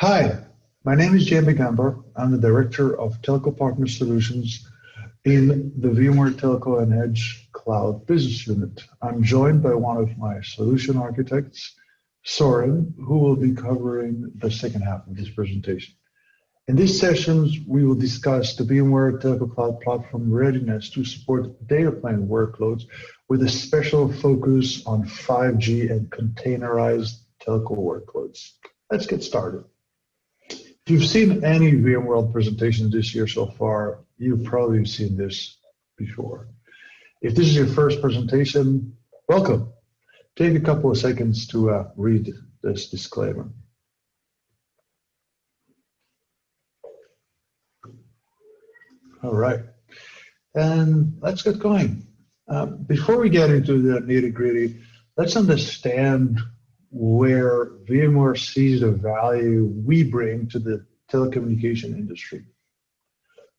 Hi, my name is Jamie Gambar. I'm the Director of Telco Partner Solutions in the VMware Telco and Edge Cloud Business Unit. I'm joined by one of my solution architects, Soren, who will be covering the second half of this presentation. In these sessions, we will discuss the VMware Telco Cloud Platform readiness to support data plane workloads with a special focus on 5G and containerized telco workloads. Let's get started. If you've seen any VMworld presentations this year so far, you've probably seen this before. If this is your first presentation, welcome. Take a couple of seconds to read this disclaimer. All right, and let's get going. Before we get into the nitty-gritty, let's understand where VMware sees the value we bring to the telecommunication industry.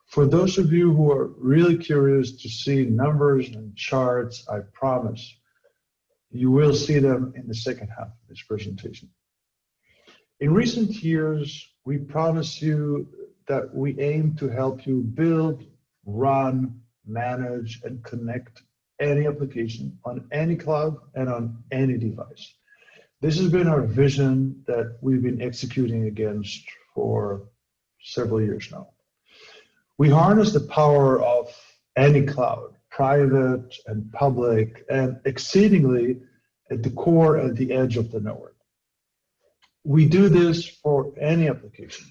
For those of you who are really curious to see numbers and charts, I promise you will see them in the second half of this presentation. In recent years, we promise you that we aim to help you build, run, manage, and connect any application on any cloud and on any device. This has been our vision that we've been executing against for several years now. We harness the power of any cloud, private and public, and exceedingly at the core and the edge of the network. We do this for any application,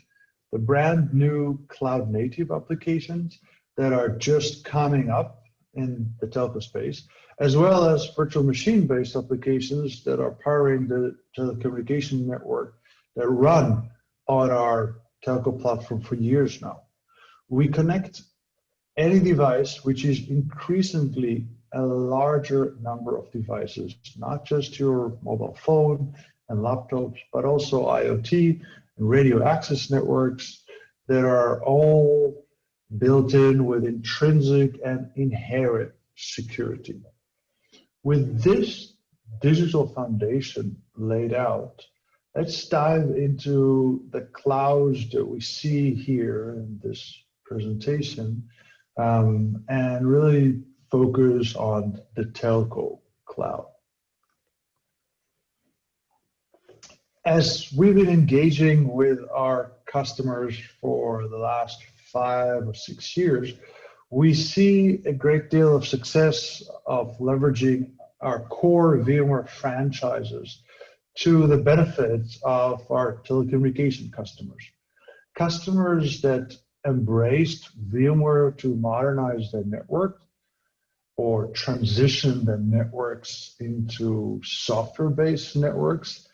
the brand new cloud native applications that are just coming up in the telco space, as well as virtual machine-based applications that are powering the telecommunication network that run on our telco platform for years now. We connect any device, which is increasingly a larger number of devices, not just your mobile phone and laptops, but also IoT and radio access networks that are all built in with intrinsic and inherent security. With this digital foundation laid out, let's dive into the clouds that we see here in this presentation and really focus on the telco cloud. As we've been engaging with our customers for the last 5 or 6 years, we see a great deal of success of leveraging our core VMware franchises to the benefits of our telecommunication customers. Customers that embraced VMware to modernize their network or transition their networks into software-based networks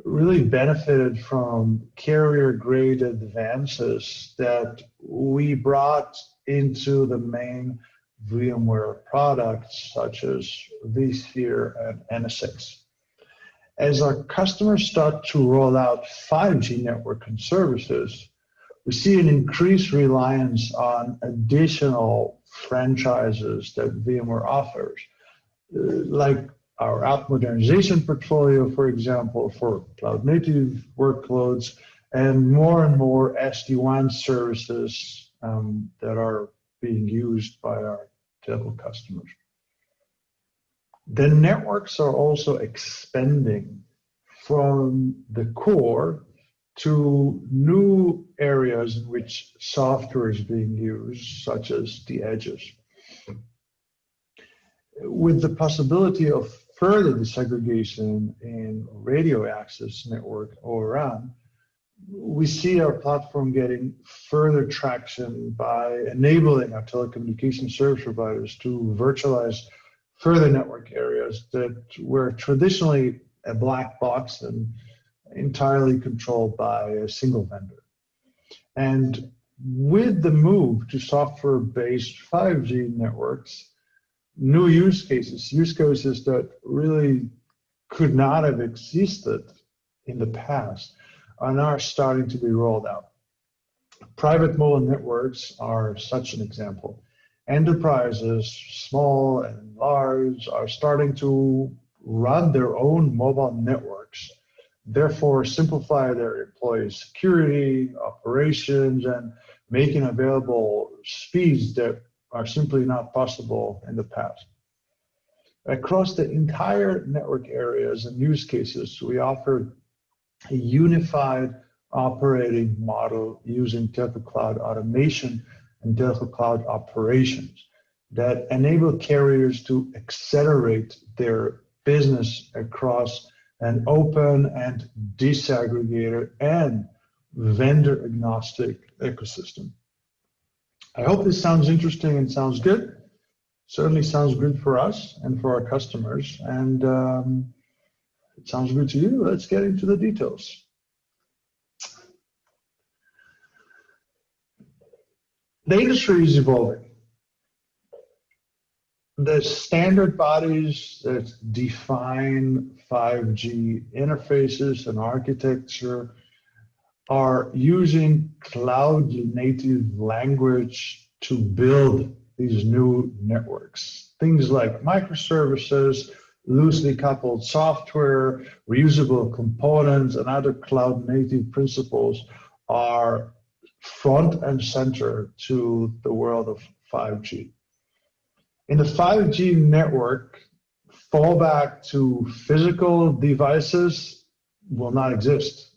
really benefited from carrier-grade advances that we brought into the main VMware products, such as vSphere and ESXi. As our customers start to roll out 5G network and services, we see an increased reliance on additional franchises that VMware offers, like our app modernization portfolio, for example, for cloud-native workloads, and more SD-WAN services that are being used by our telco customers. The networks are also expanding from the core to new areas in which software is being used, such as the edges. With the possibility of further disaggregation in radio access network ORN, we see our platform getting further traction by enabling our telecommunication service providers to virtualize further network areas that were traditionally a black box and entirely controlled by a single vendor. And with the move to software-based 5G networks, new use cases that really could not have existed in the past are now starting to be rolled out. Private mobile networks are such an example. Enterprises, small and large, are starting to run their own mobile networks therefore simplify their employees' security, operations, and making available speeds that are simply not possible in the past. Across the entire network areas and use cases, we offer a unified operating model using Telco Cloud Automation and Telco Cloud Operations that enable carriers to accelerate their business across an open and disaggregated and vendor agnostic ecosystem. I hope this sounds interesting and sounds good. Certainly sounds good for us and for our customers, and it sounds good to you. Let's get into the details. The industry is evolving. The standard bodies that define 5G interfaces and architecture are using cloud-native language to build these new networks. Things like microservices, loosely coupled software, reusable components, and other cloud-native principles are front and center to the world of 5G. In the 5G network, fallback to physical devices will not exist.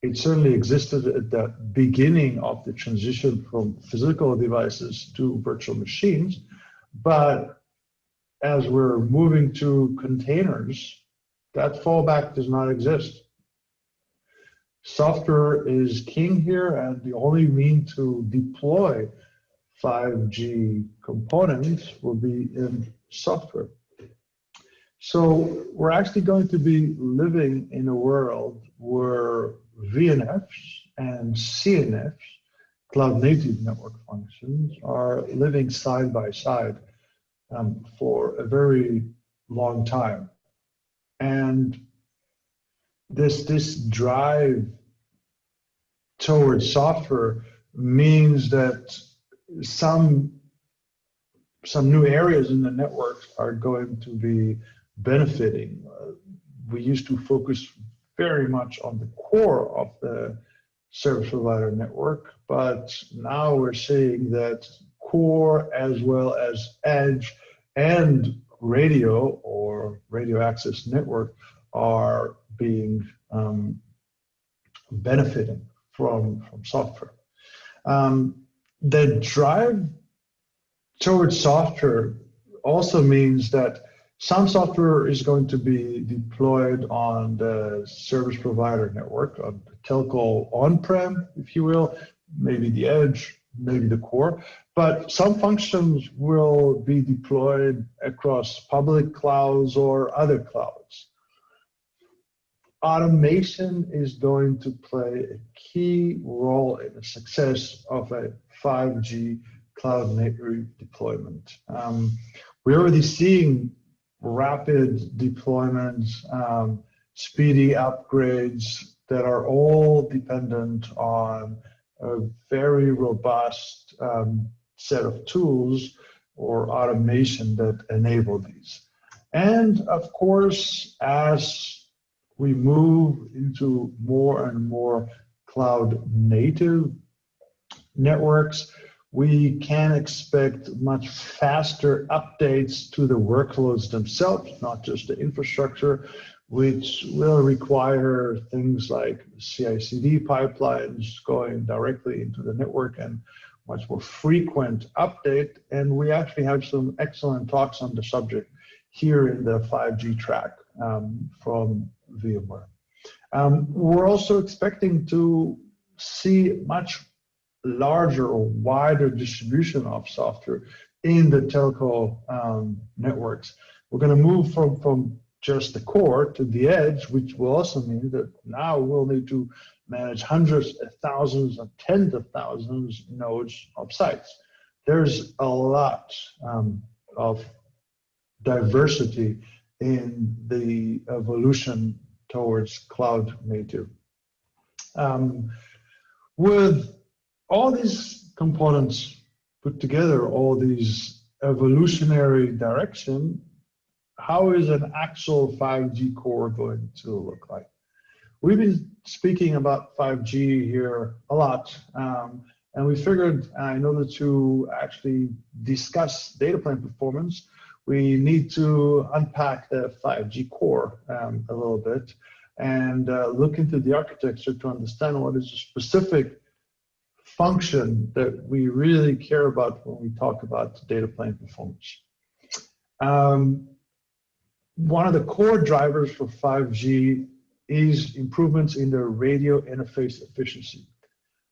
It certainly existed at the beginning of the transition from physical devices to virtual machines, but as we're moving to containers, that fallback does not exist. Software is king here, and the only means to deploy 5G components will be in software. So we're actually going to be living in a world where VNFs and CNFs, cloud native network functions, are living side by side for a very long time. And this drive towards software means that some new areas in the network are going to be benefiting. We used to focus very much on the core of the service provider network, but now we're seeing that core as well as edge and radio or radio access network are being benefiting from software. The drive towards software also means that some software is going to be deployed on the service provider network, on the telco on-prem, if you will, maybe the edge, maybe the core, but some functions will be deployed across public clouds or other clouds. Automation is going to play a key role in the success of a 5G cloud native deployment. We're already seeing rapid deployments, speedy upgrades that are all dependent on a very robust set of tools or automation that enable these. And of course, as we move into more and more cloud native networks, we can expect much faster updates to the workloads themselves, not just the infrastructure, which will require things like CI/CD pipelines going directly into the network and much more frequent update. And we actually have some excellent talks on the subject here in the 5G track from VMware. We're also expecting to see much larger or wider distribution of software in the telco networks. We're going to move from just the core to the edge, which will also mean that now we'll need to manage hundreds of thousands and tens of thousands nodes of sites. There's a lot of diversity in the evolution towards cloud native. With all these components put together, all these evolutionary direction, how is an actual 5G core going to look like? we've been speaking about 5G here a lot, and we figured in order to actually discuss data plane performance, we need to unpack the 5G core a little bit and look into the architecture to understand what is a specific function that we really care about when we talk about data plane performance. One of the core drivers for 5G is improvements in the radio interface efficiency.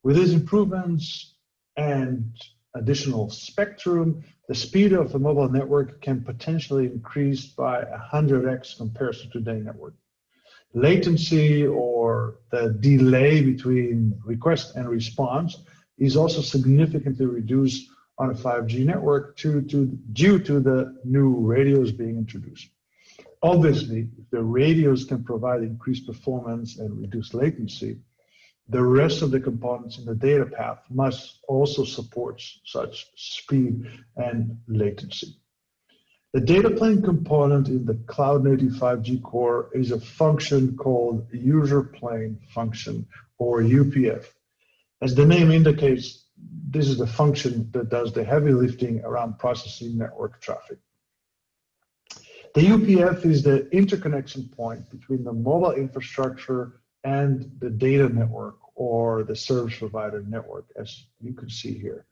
With these improvements and additional spectrum, the speed of the mobile network can potentially increase by 100x compared to today's network. Latency, or the delay between request and response, is also significantly reduced on a 5G network due to the new radios being introduced. Obviously, if the radios can provide increased performance and reduce latency, the rest of the components in the data path must also support such speed and latency. The data plane component in the cloud-native 5G core is a function called user plane function, or UPF. As the name indicates, this is the function that does the heavy lifting around processing network traffic. The UPF is the interconnection point between the mobile infrastructure and the data network, or the service provider network, as you can see here.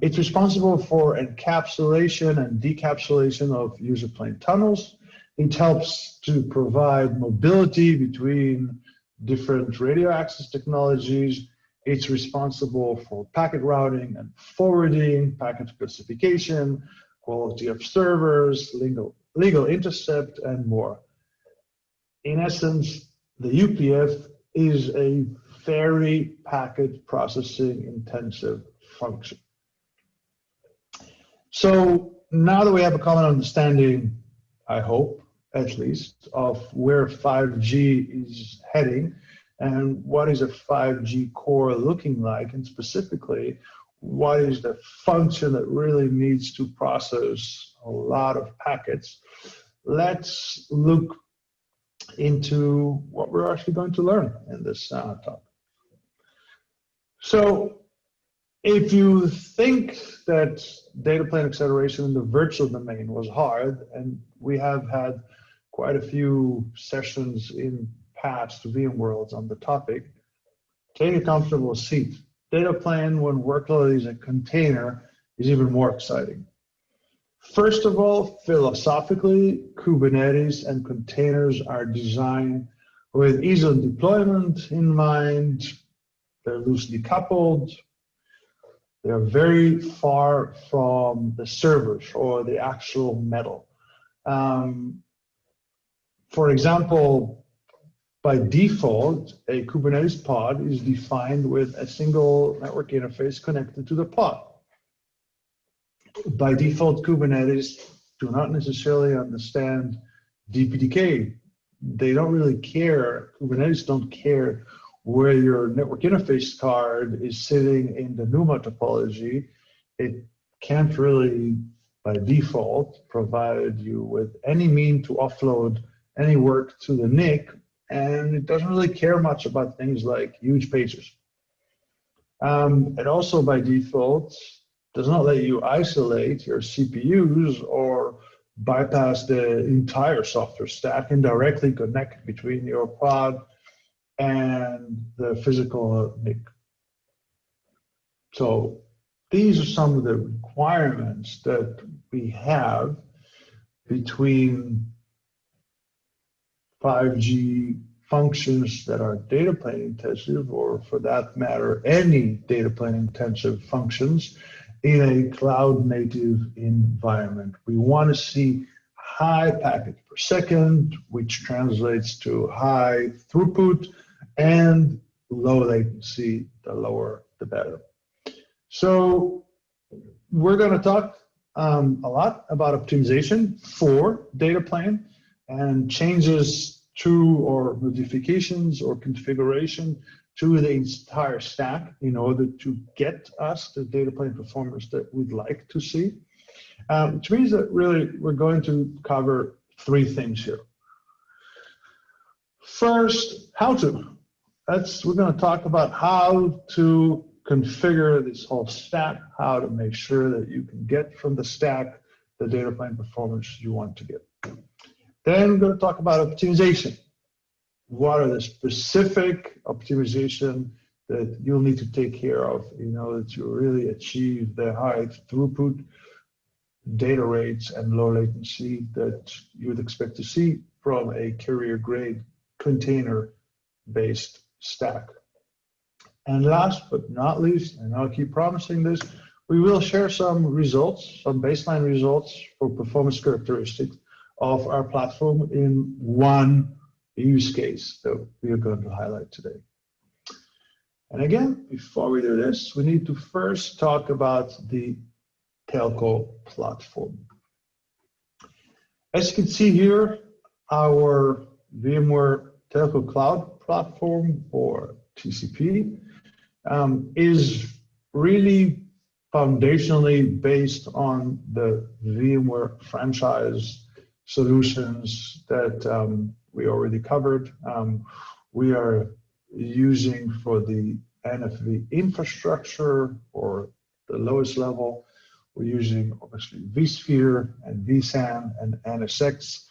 It's responsible for encapsulation and decapsulation of user plane tunnels. It helps to provide mobility between different radio access technologies. It's responsible for packet routing and forwarding, packet specification, quality of servers, legal intercept, and more. In essence, the UPF is a very packet processing intensive function. So now that we have a common understanding, I hope, at least, of where 5G is heading and what is a 5G core looking like, and specifically, what is the function that really needs to process a lot of packets, let's look into what we're actually going to learn in this talk. So if you think that data plane acceleration in the virtual domain was hard, and we have had quite a few sessions in past VMworlds on the topic, take a comfortable seat. Data plane when workload is a container is even more exciting. First of all, philosophically, Kubernetes and containers are designed with ease of deployment in mind. They're loosely coupled. They're very far from the servers or the actual metal. For example, by default, a Kubernetes pod is defined with a single network interface connected to the pod. By default, Kubernetes do not necessarily understand DPDK. They don't really care. Kubernetes don't care where your network interface card is sitting in the NUMA topology. It can't really, by default, provide you with any mean to offload any work to the NIC, and it doesn't really care much about things like huge pages. It also, by default, does not let you isolate your CPUs or bypass the entire software stack and directly connect between your pod and the physical NIC. So these are some of the requirements that we have between 5G functions that are data plane intensive, or for that matter, any data plane intensive functions in a cloud native environment. We want to see high packets per second, which translates to high throughput, and low latency. The lower, the better. So we're going to talk a lot about optimization for data plane and changes to, or modifications or configuration to the entire stack in order to get us the data plane performance that we'd like to see. Which means that really we're going to cover three things here. First, how to. We're going to talk about how to configure this whole stack, how to make sure that you can get from the stack the data plane performance you want to get. Then we're going to talk about optimization. What are the specific optimization that you'll need to take care of in order to really achieve the high throughput, data rates, and low latency that you would expect to see from a carrier-grade container-based stack. And last but not least, and I'll keep promising this, we will share some results, some baseline results for performance characteristics of our platform in one use case that we are going to highlight today. And again, before we do this, we need to first talk about the Telco platform. As you can see here, our VMware Telco Cloud platform, or TCP, is really foundationally based on the VMware franchise solutions that we already covered. We are using for the NFV infrastructure, or the lowest level, we're using obviously vSphere and vSAN and NSX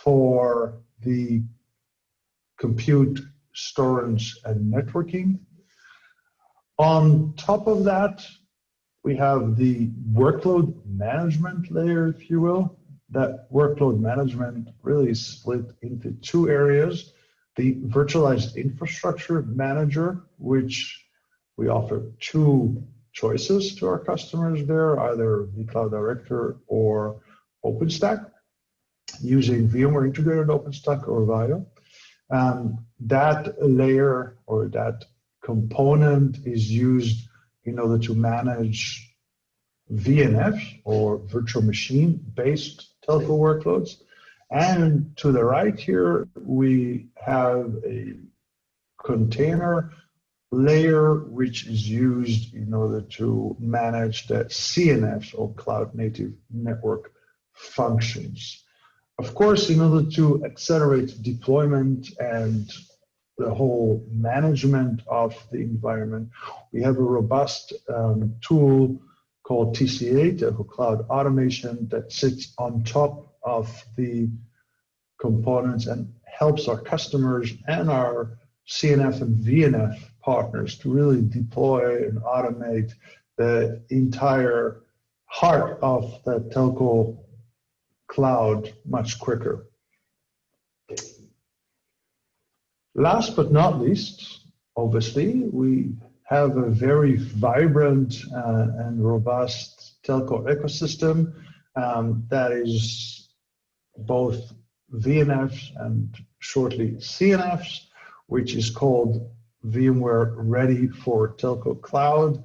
for the compute, storage, and networking. On top of that, we have the workload management layer, if you will. That workload management really is split into two areas. The virtualized infrastructure manager, which we offer two choices to our customers there, either vCloud Director or OpenStack, using VMware Integrated OpenStack or VIO. That layer, or that component, is used in order to manage VNFs, or virtual machine based telco workloads. And to the right here, we have a container layer which is used in order to manage the CNFs, or cloud native network functions. Of course, in order to accelerate deployment and the whole management of the environment, we have a robust tool called TCA, Telco Cloud Automation, that sits on top of the components and helps our customers and our CNF and VNF partners to really deploy and automate the entire heart of the telco cloud much quicker. Last but not least, obviously, we have a very vibrant and robust telco ecosystem that is both VNFs and shortly CNFs, which is called VMware Ready for Telco Cloud.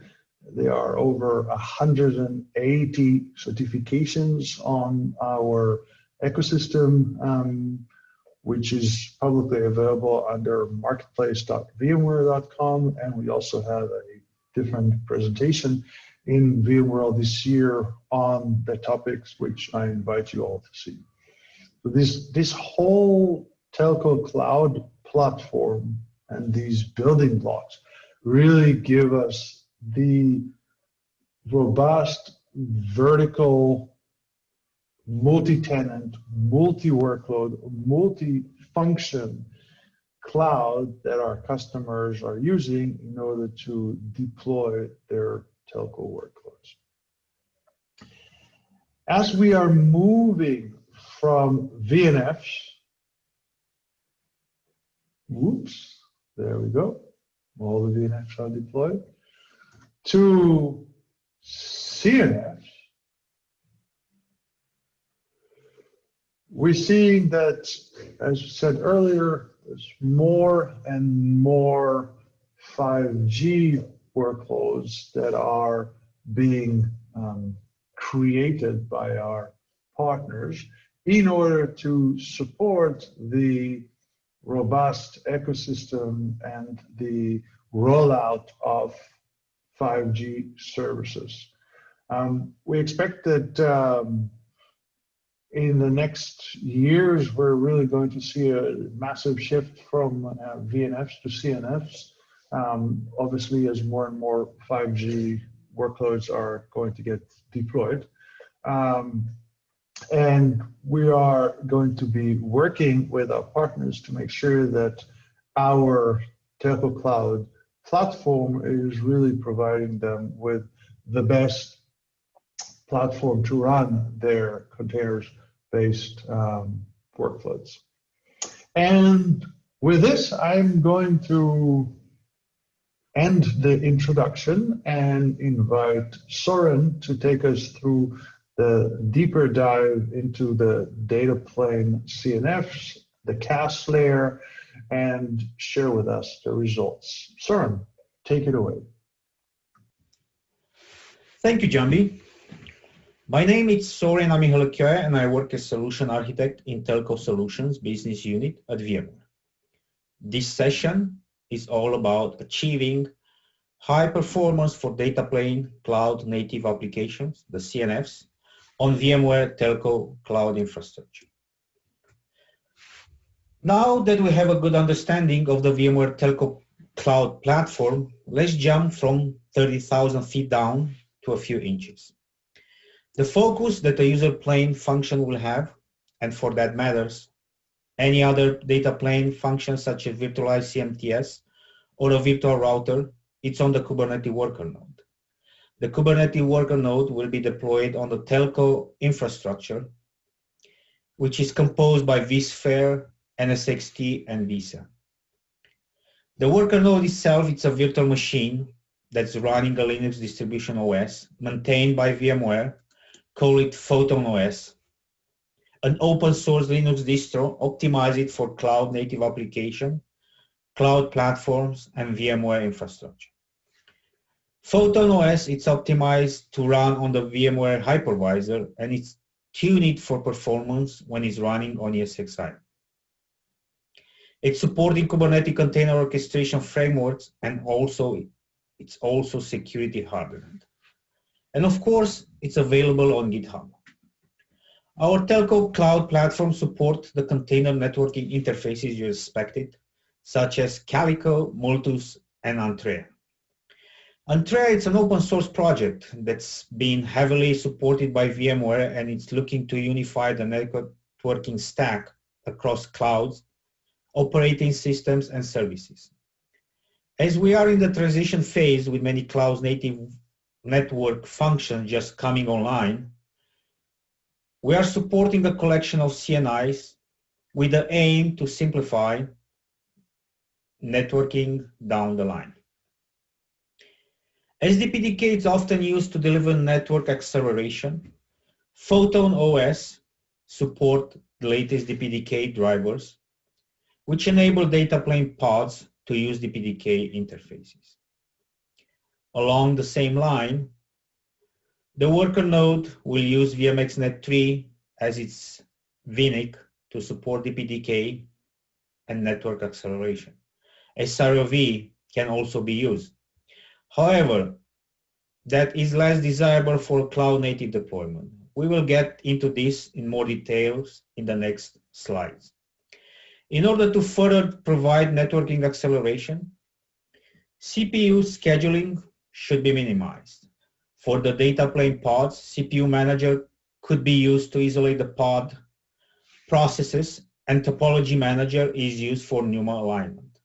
There are over 180 certifications on our ecosystem, which is publicly available under marketplace.vmware.com. And we also have a different presentation in VMworld this year on the topics, which I invite you all to see. So this whole telco cloud platform and these building blocks really give us the robust, vertical, multi-tenant, multi-workload, multi-function cloud that our customers are using in order to deploy their telco workloads. As we are moving from VNFs, whoops, there we go, all the VNFs are deployed, to CNFs, we're seeing that, as I said earlier, there's more and more 5G workloads that are being created by our partners in order to support the robust ecosystem and the rollout of 5G services. We expect that in the next years, we're really going to see a massive shift from VNFs to CNFs. Obviously, as more and more 5G workloads are going to get deployed. And we are going to be working with our partners to make sure that our Telco Cloud platform is really providing them with the best platform to run their containers-based workloads. And with this, I'm going to end the introduction and invite Soren to take us through the deeper dive into the data plane CNFs, the CAS layer, and share with us the results. Soren, take it away. Thank you, Jambi. My name is Soren Amihalakya, and I work as Solution Architect in Telco Solutions Business Unit at VMware. This session is all about achieving high performance for data plane cloud native applications, the CNFs, on VMware Telco Cloud infrastructure. Now that we have a good understanding of the VMware Telco Cloud platform, let's jump from 30,000 feet down to a few inches. The focus that a user plane function will have, and for that matters, any other data plane function such as virtualized CMTS or a virtual router, it's on the Kubernetes worker node. The Kubernetes worker node will be deployed on the telco infrastructure, which is composed by vSphere, NSXT, and vSAN. The worker node itself, it's a virtual machine that's running a Linux distribution OS maintained by VMware, call it Photon OS, an open source Linux distro optimized for cloud native application, cloud platforms, and VMware infrastructure. Photon OS, it's optimized to run on the VMware hypervisor, and it's tuned for performance when it's running on ESXi. It's supporting Kubernetes container orchestration frameworks, and it's also security hardened. And of course, it's available on GitHub. Our Telco Cloud platform supports the container networking interfaces you expected, such as Calico, Multus, and Antrea. Antrea is an open source project that's been heavily supported by VMware, and it's looking to unify the networking stack across clouds, operating systems, and services. As we are in the transition phase with many cloud native network functions just coming online, we are supporting a collection of CNIs with the aim to simplify networking down the line. As DPDK is often used to deliver network acceleration, Photon OS support the latest DPDK drivers, which enable data plane pods to use DPDK interfaces. Along the same line, the worker node will use VMXNet3 as its VNIC to support DPDK and network acceleration. SROV can also be used. However, that is less desirable for cloud native deployment. We will get into this in more details in the next slides. In order to further provide networking acceleration, CPU scheduling should be minimized. For the data plane pods, CPU manager could be used to isolate the pod processes, and topology manager is used for NUMA alignment.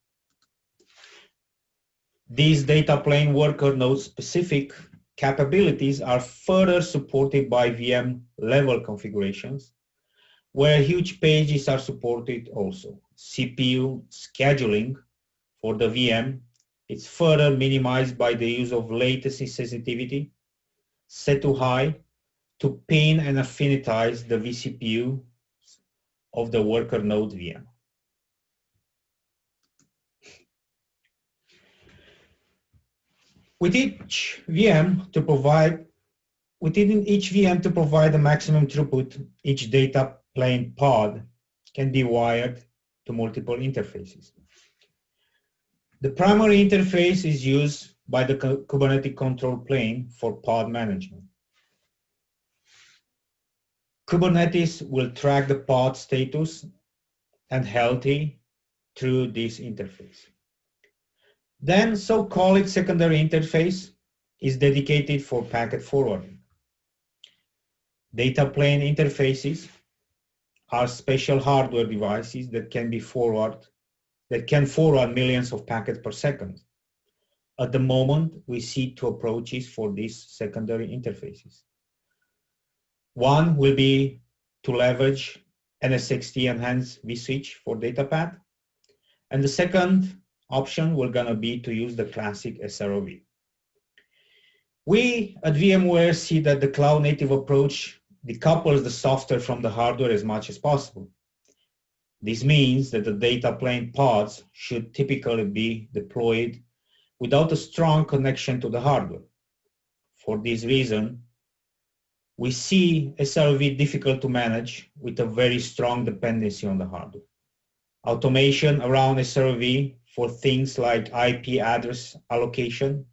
These data plane worker node specific capabilities are further supported by VM level configurations, where huge pages are supported also. CPU scheduling for the VM is further minimized by the use of latency sensitivity set to high to pin and affinitize the vCPU of the worker node VM. Within each VM to provide the maximum throughput, each data plane pod can be wired to multiple interfaces. The primary interface is used by the Kubernetes control plane for pod management. Kubernetes will track the pod status and healthy through this interface. Then so-called secondary interface is dedicated for packet forwarding. Data plane interfaces are special hardware devices that can forward millions of packets per second. At the moment, we see two approaches for these secondary interfaces. One will be to leverage ESXi enhanced vSwitch for data path, and the second option will gonna be to use the classic SROV. We at VMware see that the cloud native approach decouples the software from the hardware as much as possible. This means that the data plane pods should typically be deployed without a strong connection to the hardware. For this reason, we see SRV difficult to manage with a very strong dependency on the hardware. Automation around SRV for things like IP address allocation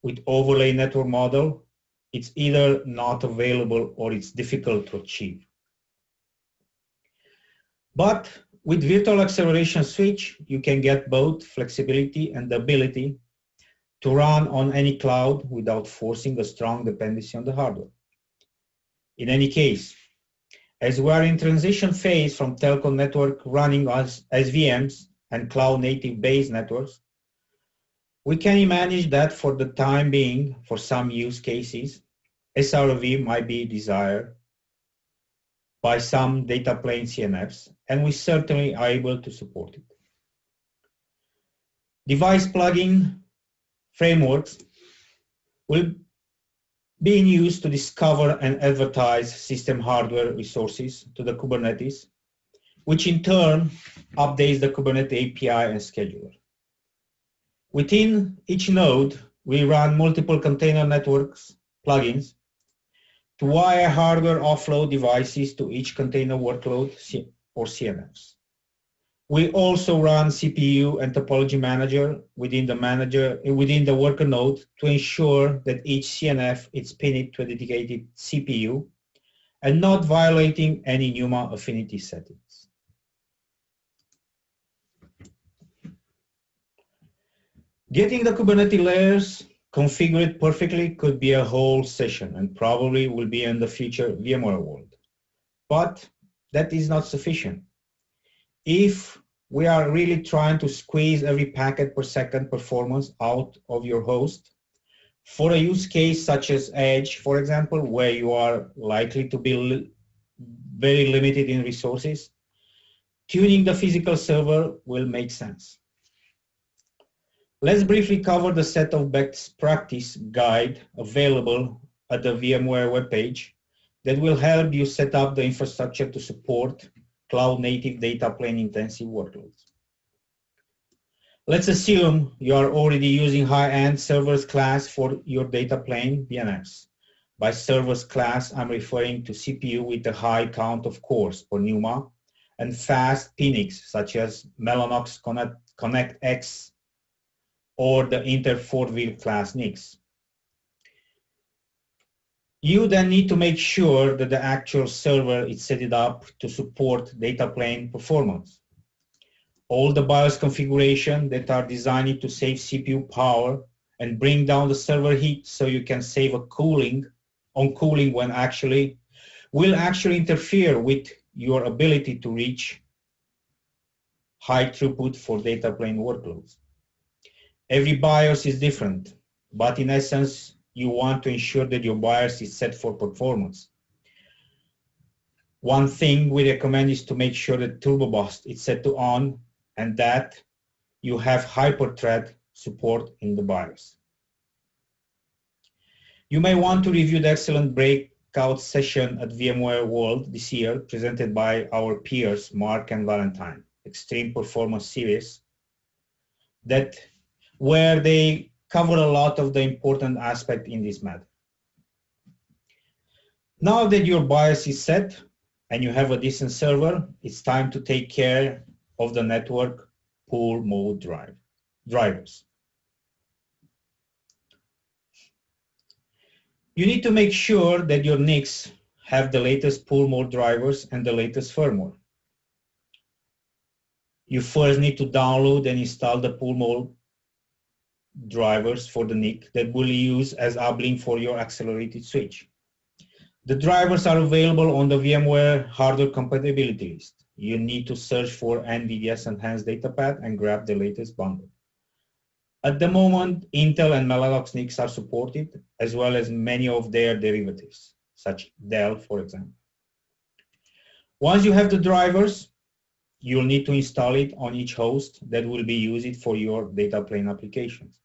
with overlay network model, it's either not available or it's difficult to achieve. But with virtual acceleration switch, you can get both flexibility and the ability to run on any cloud without forcing a strong dependency on the hardware. In any case, as we are in transition phase from telco network running as VMs and cloud native based networks, we can manage that for the time being, for some use cases, SRV might be desired by some data plane CNFs, and we certainly are able to support it. Device plugin frameworks will be in use to discover and advertise system hardware resources to the Kubernetes, which in turn updates the Kubernetes API and scheduler. Within each node, we run multiple container networks plugins to wire hardware offload devices to each container workload or CNFs. We also run CPU and topology manager within the worker node to ensure that each CNF is pinned to a dedicated CPU and not violating any NUMA affinity settings. Getting the Kubernetes layers configured perfectly could be a whole session and probably will be in the future VMware world. But that is not sufficient. If we are really trying to squeeze every packet per second performance out of your host, for a use case such as Edge, for example, where you are likely to be very limited in resources, tuning the physical server will make sense. Let's briefly cover the set of best practice guide available at the VMware webpage that will help you set up the infrastructure to support cloud-native data plane intensive workloads. Let's assume you are already using high-end servers class for your data plane VNFs. By servers class, I'm referring to CPU with a high count of cores per NUMA and fast PNICs such as Mellanox Connect X or the Inter 4-wheel class NICs. You then need to make sure that the actual server is set up to support data plane performance. All the BIOS configuration that are designed to save CPU power and bring down the server heat so you can save on cooling when will actually interfere with your ability to reach high throughput for data plane workloads. Every BIOS is different, but in essence, you want to ensure that your BIOS is set for performance. One thing we recommend is to make sure that Turbo Boost is set to on and that you have hyper-thread support in the BIOS. You may want to review the excellent breakout session at VMware World this year presented by our peers Mark and Valentine, Extreme Performance Series, where they cover a lot of the important aspects in this matter. Now that your BIOS is set and you have a decent server, it's time to take care of the network pool mode drivers. You need to make sure that your NICs have the latest pull mode drivers and the latest firmware. You first need to download and install the pull mode drivers for the NIC that will use as uplink for your accelerated switch. The drivers are available on the VMware hardware compatibility list. You need to search for NVIDIA's Enhanced Datapad and grab the latest bundle. At the moment, Intel and Mellanox NICs are supported, as well as many of their derivatives, such Dell, for example. Once you have the drivers, you'll need to install it on each host that will be used for your data plane applications.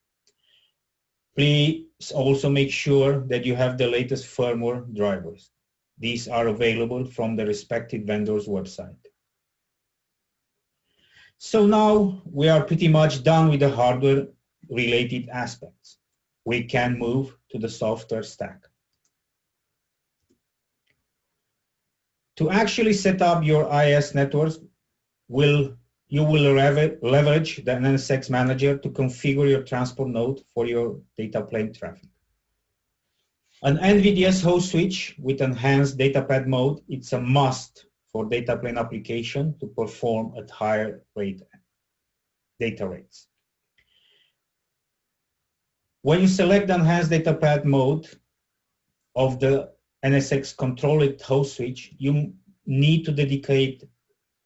Please also make sure that you have the latest firmware drivers. These are available from the respective vendor's website. So now we are pretty much done with the hardware related aspects. We can move to the software stack. To actually set up your IS networks, you will leverage the NSX manager to configure your transport node for your data plane traffic. An NVDS host switch with enhanced datapad mode, it's a must for data plane application to perform at higher data rates. When you select the enhanced datapad mode of the NSX controlled host switch, you need to dedicate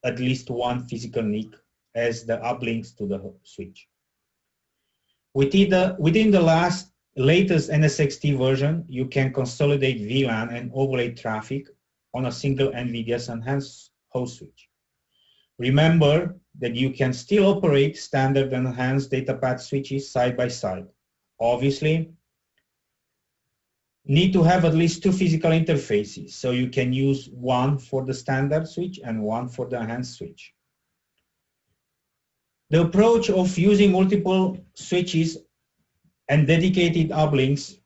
at least one physical NIC as the uplinks to the switch. Within the latest NSXT version, you can consolidate VLAN and overlay traffic on a single NVIDIA's enhanced host switch. Remember that you can still operate standard and enhanced datapad switches side by side. Obviously, need to have at least two physical interfaces, so you can use one for the standard switch and one for the enhanced switch. The approach of using multiple switches and dedicated uplinks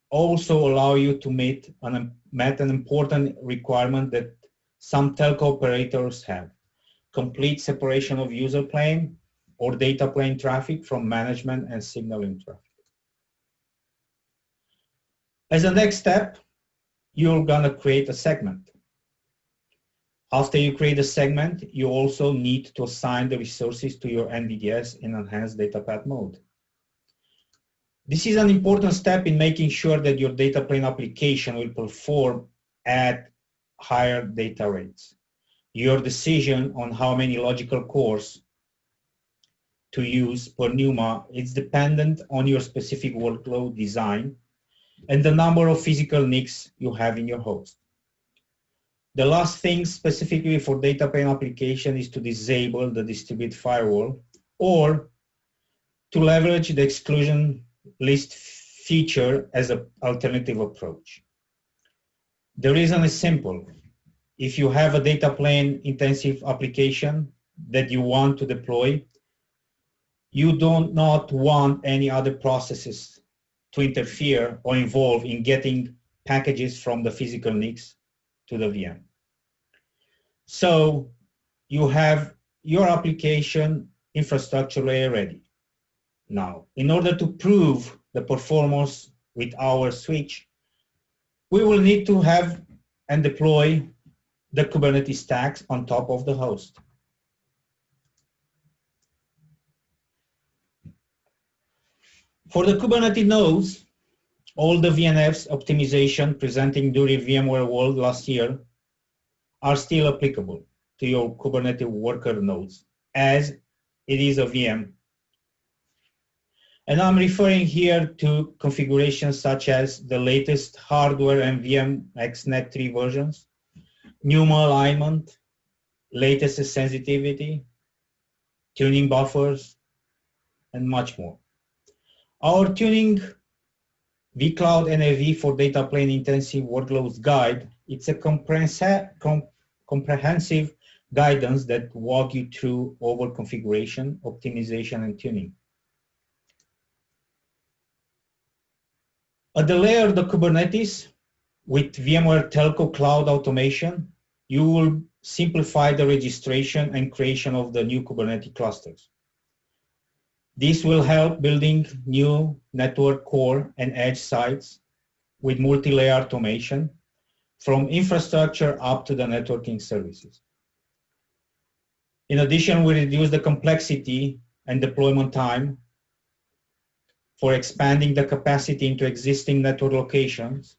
also allow you to meet an important requirement that some telco operators have: complete separation of user plane or data plane traffic from management and signaling traffic. As a next step, you're gonna create a segment. After you create a segment, you also need to assign the resources to your NVDS in enhanced datapad mode. This is an important step in making sure that your data plane application will perform at higher data rates. Your decision on how many logical cores to use per NUMA is dependent on your specific workload design and the number of physical NICs you have in your host. The last thing specifically for data plane application is to disable the distributed firewall or to leverage the exclusion list feature as an alternative approach. The reason is simple. If you have a data plane intensive application that you want to deploy, you do not want any other processes to interfere or involve in getting packages from the physical NICs to the VM. So you have your application infrastructure layer ready. Now, in order to prove the performance with our switch, we will need to have and deploy the Kubernetes stacks on top of the host. For the Kubernetes nodes, all the VNFs optimization presenting during VMware World last year are still applicable to your Kubernetes worker nodes, as it is a VM. And I'm referring here to configurations such as the latest hardware and VMX 3 versions, NUMA alignment, latest sensitivity, tuning buffers, and much more. Our tuning vCloud NAV for data plane intensive workloads guide, it's a comprehensive guidance that walk you through over configuration, optimization, and tuning. At the layer of the Kubernetes, with VMware Telco Cloud Automation, you will simplify the registration and creation of the new Kubernetes clusters. This will help building new network core and edge sites with multi-layer automation, from infrastructure up to the networking services. In addition, we reduce the complexity and deployment time for expanding the capacity into existing network locations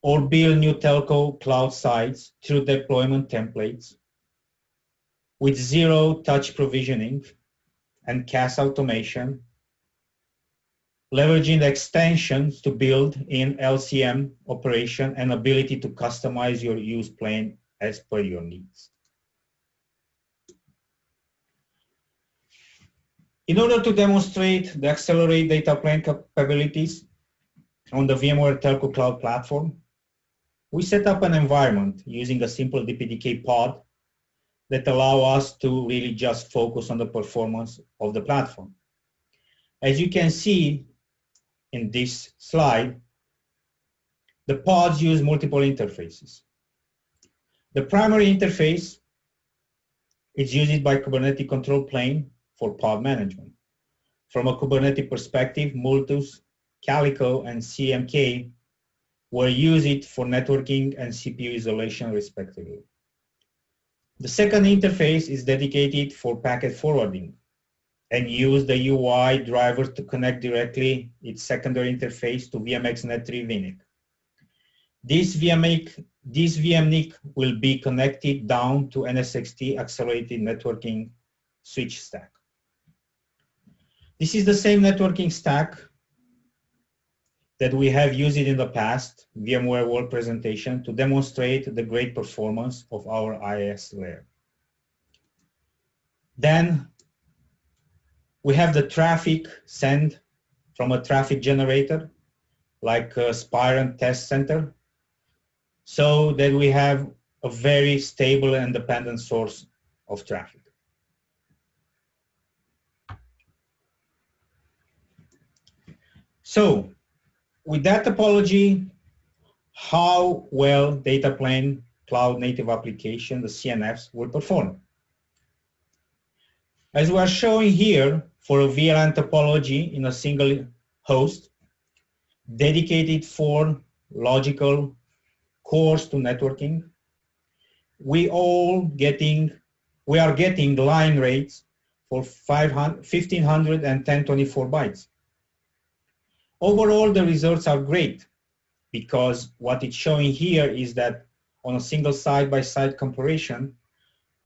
or build new telco cloud sites through deployment templates with zero-touch provisioning and CAS automation, leveraging the extensions to build in LCM operation and ability to customize your use plane as per your needs. In order to demonstrate the accelerate data plane capabilities on the VMware Telco Cloud Platform, we set up an environment using a simple DPDK pod that allow us to really just focus on the performance of the platform. As you can see in this slide, the pods use multiple interfaces. The primary interface is used by Kubernetes control plane for pod management. From a Kubernetes perspective, Multus, Calico, and CMK were used for networking and CPU isolation respectively. The second interface is dedicated for packet forwarding and use the UI driver to connect directly its secondary interface to VMX Net3 VNIC. This VMNIC will be connected down to NSXT accelerated networking switch stack. This is the same networking stack that we have used in the past VMware World presentation to demonstrate the great performance of our IaaS layer. Then we have the traffic sent from a traffic generator like Spirent Test Center, so that we have a very stable and independent source of traffic. So with that topology, how well data plane cloud native application, the CNFs, will perform. As we are showing here, for a VLAN topology in a single host, dedicated for logical cores to networking, we are getting line rates for 1500 and 1024 bytes. Overall, the results are great, because what it's showing here is that on a single side-by-side comparison,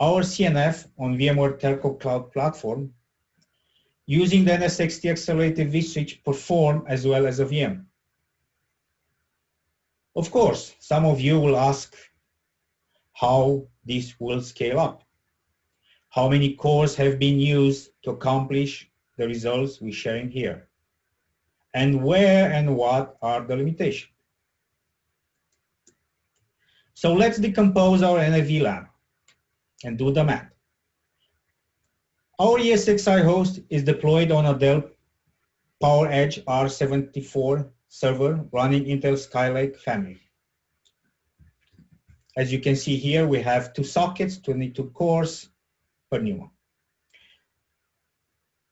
our CNF on VMware Telco Cloud Platform using the NSXT accelerated vSwitch perform as well as a VM. Of course, some of you will ask how this will scale up. How many cores have been used to accomplish the results we're sharing here? And where and what are the limitations? So let's decompose our NVLAN and do the math. Our ESXi host is deployed on a Dell PowerEdge R74 server running Intel Skylake family. As you can see here, we have 2 sockets, 22 cores per new one.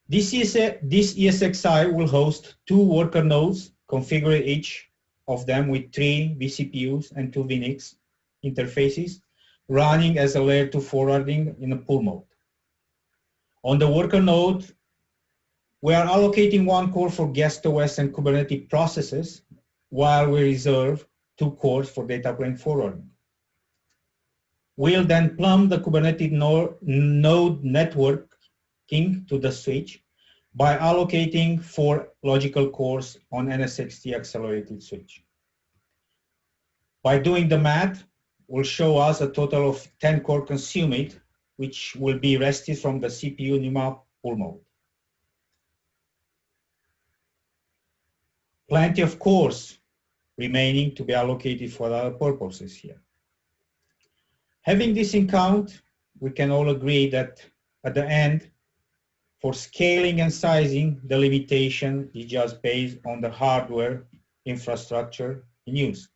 This ESXi will host 2 worker nodes, configure each of them with 3 vCPUs and 2 VNICs interfaces, running as a layer 2 forwarding in a pool mode. On the worker node, we are allocating 1 core for guest OS and Kubernetes processes, while we reserve 2 cores for data plane forwarding. We'll then plumb the Kubernetes node networking to the switch by allocating 4 logical cores on NSXT accelerated switch. By doing the math, will show us a total of 10 core consumed, which will be rested from the CPU NUMA pool mode. Plenty of cores remaining to be allocated for other purposes here. Having this in count, we can all agree that at the end, for scaling and sizing, the limitation is just based on the hardware infrastructure in use.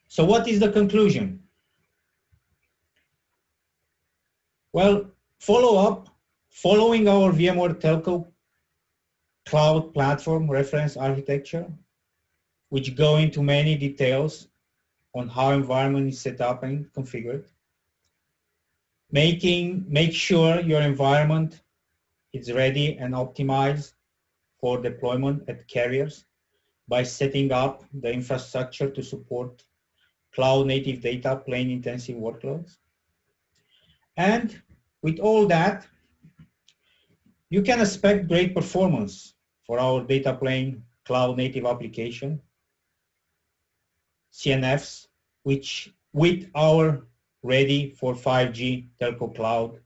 So what is the conclusion? Well, following our VMware Telco Cloud Platform reference architecture, which go into many details on how environment is set up and configured. Make sure your environment is ready and optimized for deployment at carriers by setting up the infrastructure to support cloud-native data plane-intensive workloads. And with all that, you can expect great performance for our data plane cloud-native application, CNFs, which with our ready for 5G telco cloud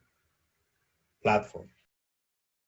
platform.